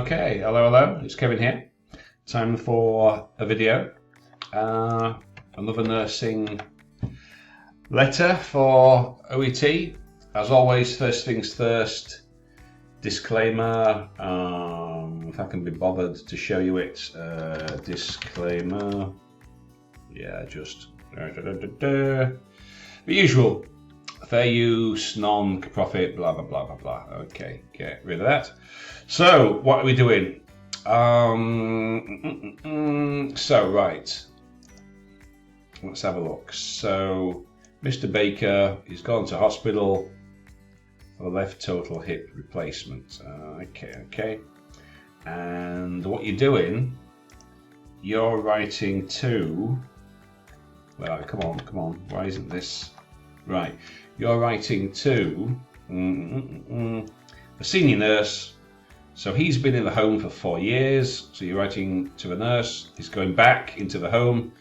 Okay, hello, it's Kevin here. Time for a video. Another nursing letter for OET. As always, first things first, disclaimer. If I can be bothered to show you it, disclaimer. Yeah, just the usual. Fair use, non-profit, blah, blah, blah, blah, blah. Okay, get rid of that. So, what are we doing? Right. Let's have a look. So, Mr. Baker, he's gone to hospital for left total hip replacement. Okay. And what you're doing, you're writing to... Well, come on. Why isn't this... Right. You're writing to a senior nurse. So he's been in the home for 4 years. So you're writing to a nurse. He's going back into the home.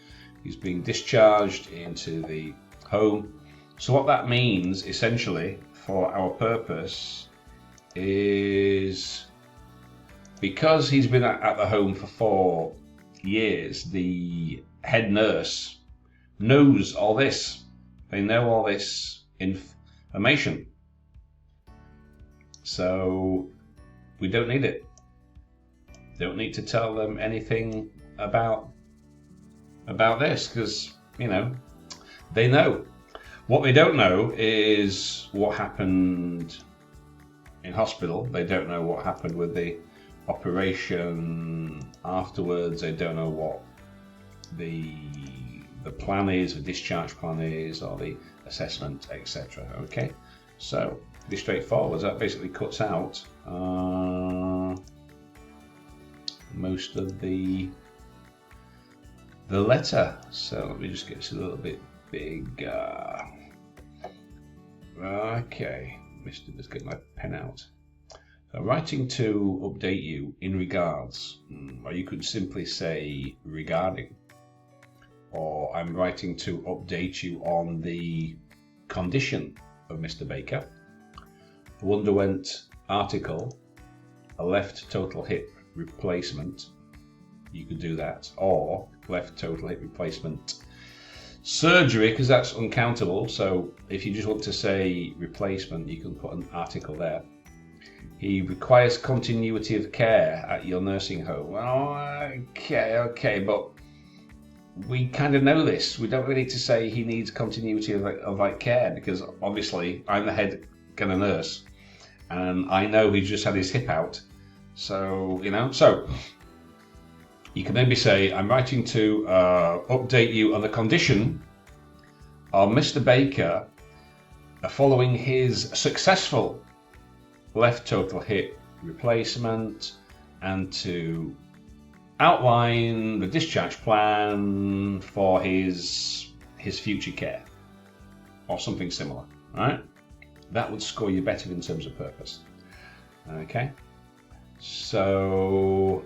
He's being discharged into the home. So what that means, essentially, for our purpose, is because he's been at the home for 4 years, the head nurse knows all this. They know all this information. So we don't need it. Don't need to tell them anything about this because, they know. What they don't know is what happened in hospital. They don't know what happened with the operation afterwards. They don't know what the plan is, the discharge plan is, or the assessment, etc. Okay, so pretty straightforward. That basically cuts out most of the letter. So let me just get this a little bit bigger. Okay, let's get my pen out. So writing to update you in regards, or you could simply say regarding. Or I'm writing to update you on the condition of Mr. Baker, who underwent article, a left total hip replacement. You could do that, or left total hip replacement surgery, because that's uncountable. So if you just want to say replacement, you can put an article there. He requires continuity of care at your nursing home. Well, okay, but we kind of know this. We don't really need to say he needs continuity of care, because obviously I'm the head kind of nurse and I know he's just had his hip out. So, so you can maybe say, I'm writing to update you on the condition of Mr. Baker following his successful left total hip replacement, and to outline the discharge plan for his future care, or something similar. Right? That would score you better in terms of purpose. Okay, so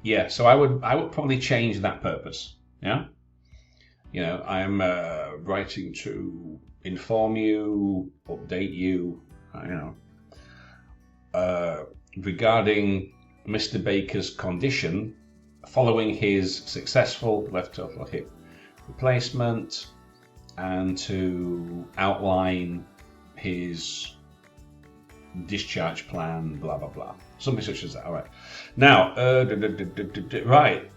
yeah, so I would probably change that purpose. Yeah, I'm writing to inform you, update you, regarding Mr. Baker's condition following his successful left total hip replacement, and to outline his discharge plan, blah blah blah, something such as that. All right, now right,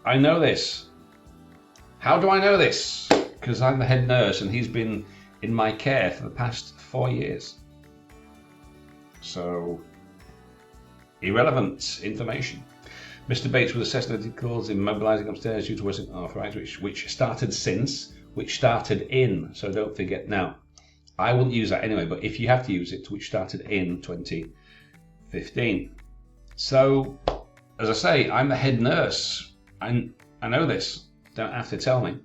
I know this. How do I know this? Because I'm the head nurse and he's been in my care for the past 4 years. So, irrelevant information. Mr. Bates was assessed with difficulties immobilizing upstairs due to worsening arthritis, which started in, so don't forget. Now, I wouldn't use that anyway, but if you have to use it, which started in 2015. So, as I say, I'm the head nurse. I know this. Don't have to tell me.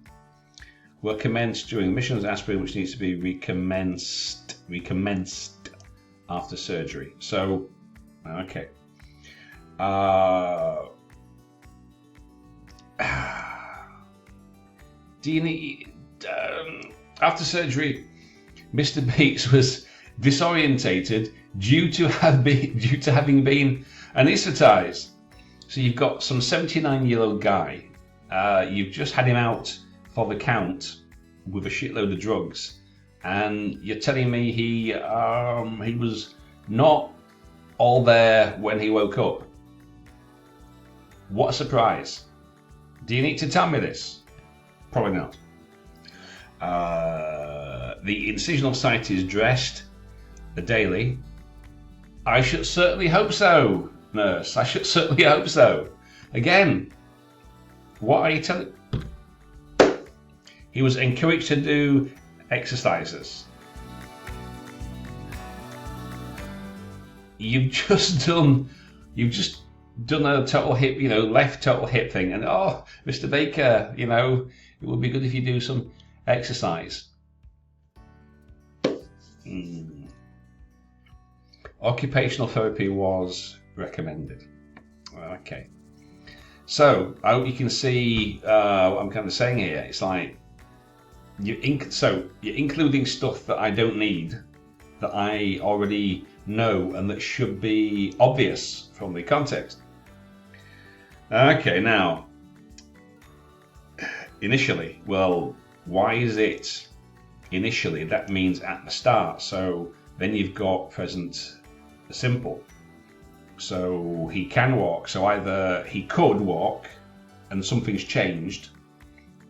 Were commenced during admissions aspirin, which needs to be recommenced after surgery. So, okay. Do you need after surgery? Mr. Bates was disorientated due to having been anaesthetized. So you've got some 79-year-old guy. You've just had him out for the count with a shitload of drugs, and you're telling me he was not all there when he woke up. What a surprise. Do you need to tell me this? Probably not. The incisional site is dressed daily. I should certainly hope so, nurse. I should certainly hope so. Again, what are you telling? He was encouraged to do exercises. You've just done a total hip, left total hip thing, and oh, Mr. Baker, it would be good if you do some exercise. Occupational therapy was recommended. Okay. So I hope you can see what I'm kind of saying here. It's like you're including stuff that I don't need, that I already know, and that should be obvious from the context. Okay, now, initially, well, why is it initially? That means at the start. So then you've got present simple. So he can walk. So either he could walk and something's changed,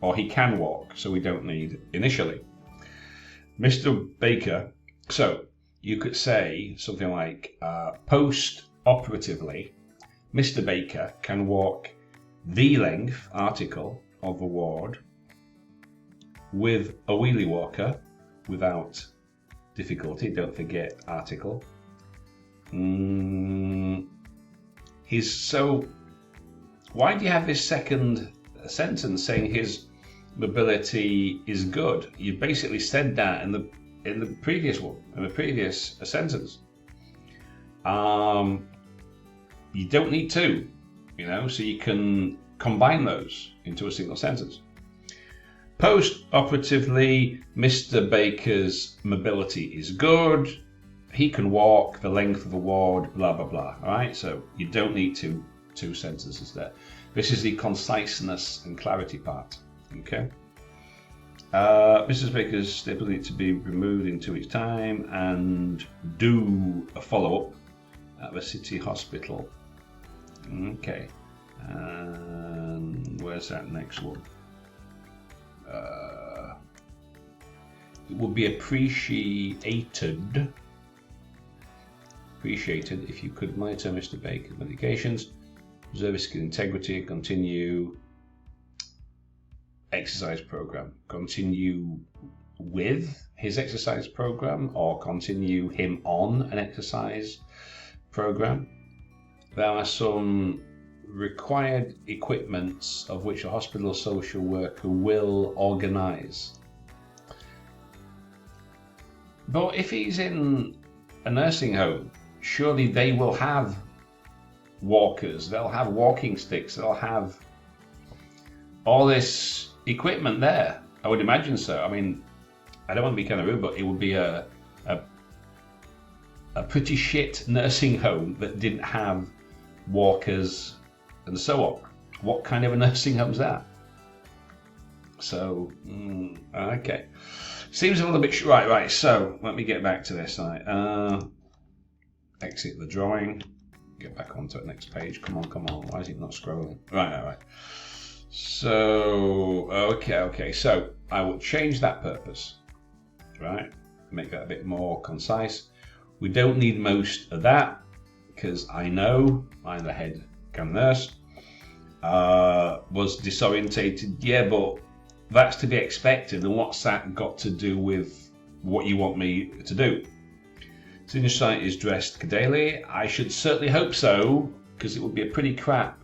or he can walk. So we don't need initially. Mr. Baker, so you could say something like post-operatively, Mr. Baker can walk the length, article, of the ward with a wheelie walker without difficulty. Don't forget article. So why do you have this second sentence saying his mobility is good? You basically said that in the previous one, in the previous sentence. You don't need to, so you can combine those into a single sentence. Post-operatively, Mr. Baker's mobility is good. He can walk the length of the ward, blah, blah, blah. All right, so you don't need two sentences there. This is the conciseness and clarity part, okay? Mrs. Baker's ability to be removed in 2 weeks' time and do a follow-up at the city hospital. Okay, and where's that next one? It would be appreciated if you could monitor Mr. Baker's medications, preserve his skin integrity, continue exercise program. Continue with his exercise program, or continue him on an exercise program. There are some required equipments of which a hospital social worker will organise. But if he's in a nursing home, surely they will have walkers, they'll have walking sticks, they'll have all this equipment there. I would imagine so. I mean, I don't want to be kind of rude, but it would be a pretty shit nursing home that didn't have walkers and so on. What kind of a nursing home is that? So, okay. Seems a little bit... Right, so let me get back to this. Exit the drawing. Get back onto the next page. Come on. Why is it not scrolling? Right. So, okay. So, I will change that purpose. Right? Make that a bit more concise. We don't need most of that, because I know I'm the head nurse. Was disorientated. Yeah, but that's to be expected. And what's that got to do with what you want me to do? Senior site is dressed daily. I should certainly hope so, because it would be a pretty crap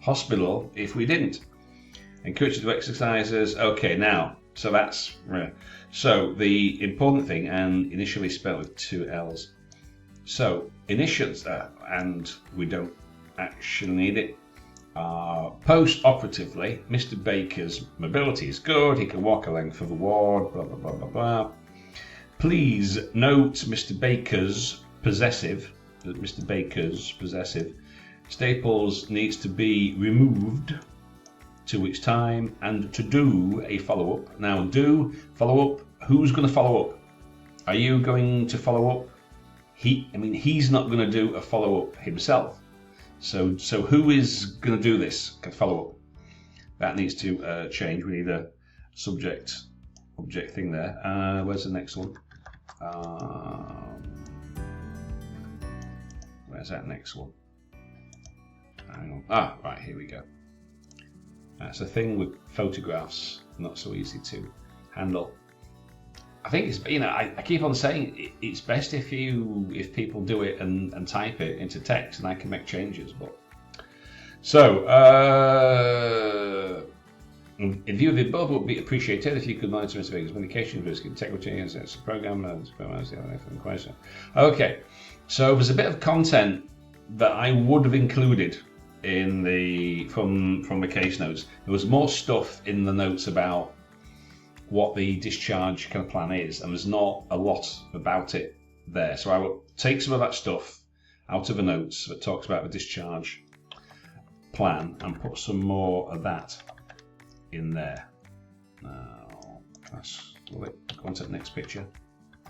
hospital if we didn't. Encourage to do exercises. Okay, now, so that's... So the important thing, and initially spelled with 2 L's. So initials, and we don't actually need it. Post-operatively, Mr. Baker's mobility is good. He can walk a length of the ward, blah, blah, blah, blah, blah. Please note Mr. Baker's possessive. Staples needs to be removed 2 weeks' time, and to do a follow-up. Now, do follow-up. Who's going to follow up? Are you going to follow up? He's not going to do a follow-up himself. So who is going to do this follow-up? That needs to change. We need a subject object thing there. Where's the next one? Where's that next one? Hang on. Right, here we go. That's a thing with photographs, not so easy to handle. I think it's, I keep on saying it's best if people do it and type it into text, and I can make changes. But so in view of the above, would be appreciated if you could monitor Mr. Baker's communication risk integrity and the program and the question. Okay, so there's a bit of content that I would have included in from the case notes. There was more stuff in the notes about what the discharge kind of plan is, and there's not a lot about it there. So I will take some of that stuff out of the notes that talks about the discharge plan and put some more of that in there. Now, that's go on to the next picture.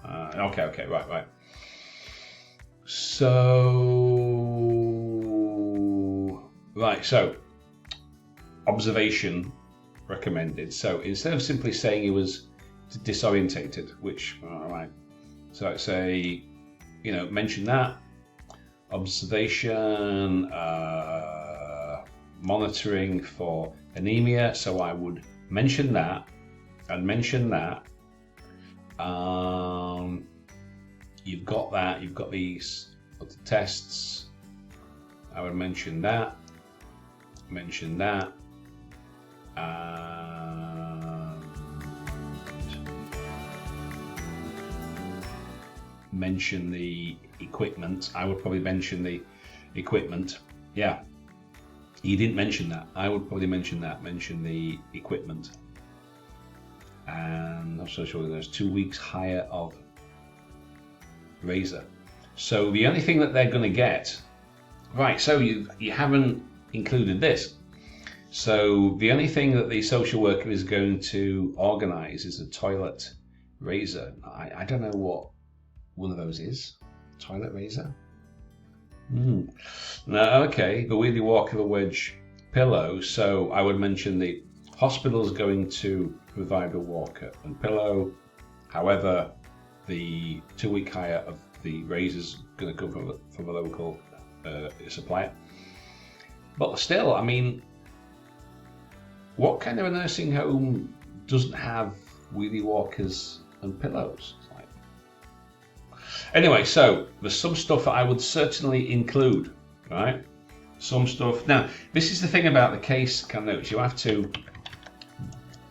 Okay, right. So observation recommended. So instead of simply saying he was disorientated, which alright, so I'd say, mention that observation, monitoring for anemia. So I would mention that and mention that. You've got that. You've got these other tests. I would mention that. Mention that. Mention the equipment. I would probably mention the equipment. Yeah, you didn't mention that. I would probably mention that. Mention the equipment. And I'm so sure there's 2 weeks higher of razor. So the only thing that they're going to get, right? So you haven't included this. So the only thing that the social worker is going to organise is a toilet razor. I don't know what one of those is. Toilet razor? No, okay. The wheelie walker, the wedge pillow. So I would mention the hospital is going to provide a walker and pillow. However, the 2 week hire of the razor is going to come from a local supplier. But still, what kind of a nursing home doesn't have wheelie walkers and pillows? Anyway, so there's some stuff that I would certainly include, right? Some stuff. Now, this is the thing about the case kind of notes. You have to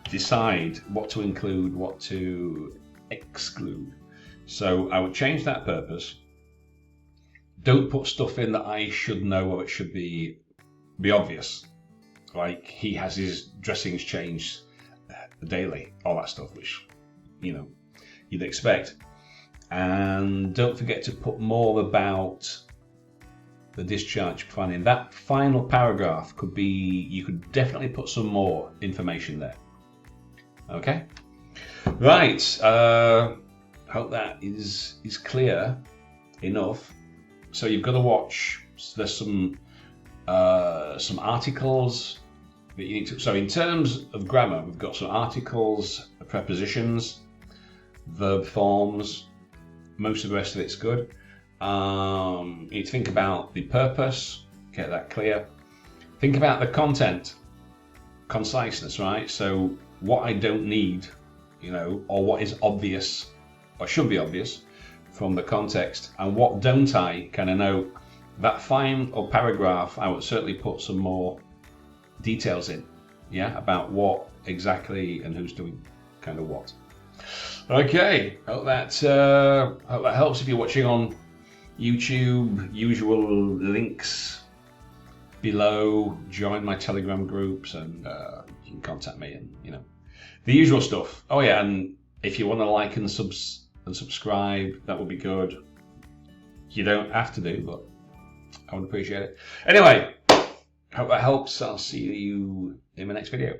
decide what to include, what to exclude. So I would change that purpose. Don't put stuff in that I should know or it should be obvious. Like he has his dressings changed daily, all that stuff, which, you'd expect. And don't forget to put more about the discharge plan in. That final paragraph you could definitely put some more information there. Okay? Right. Hope that is clear enough. So you've got to watch. There's some articles that you need to. So in terms of grammar, we've got some articles, prepositions, verb forms. Most of the rest of it's good. You need to think about the purpose, get that clear. Think about the content, conciseness, right? So what I don't need, or what is obvious, or should be obvious from the context, and what don't I kind of know. That final paragraph, I would certainly put some more details in, about what exactly and who's doing kind of what. Okay, hope that helps. If you're watching on YouTube, usual links below. Join my Telegram groups, and you can contact me, and the usual stuff. Oh yeah, and if you want to like and and subscribe. That would be good. You don't have to do, but I would appreciate it. Anyway, hope that helps. I'll see you in my next video.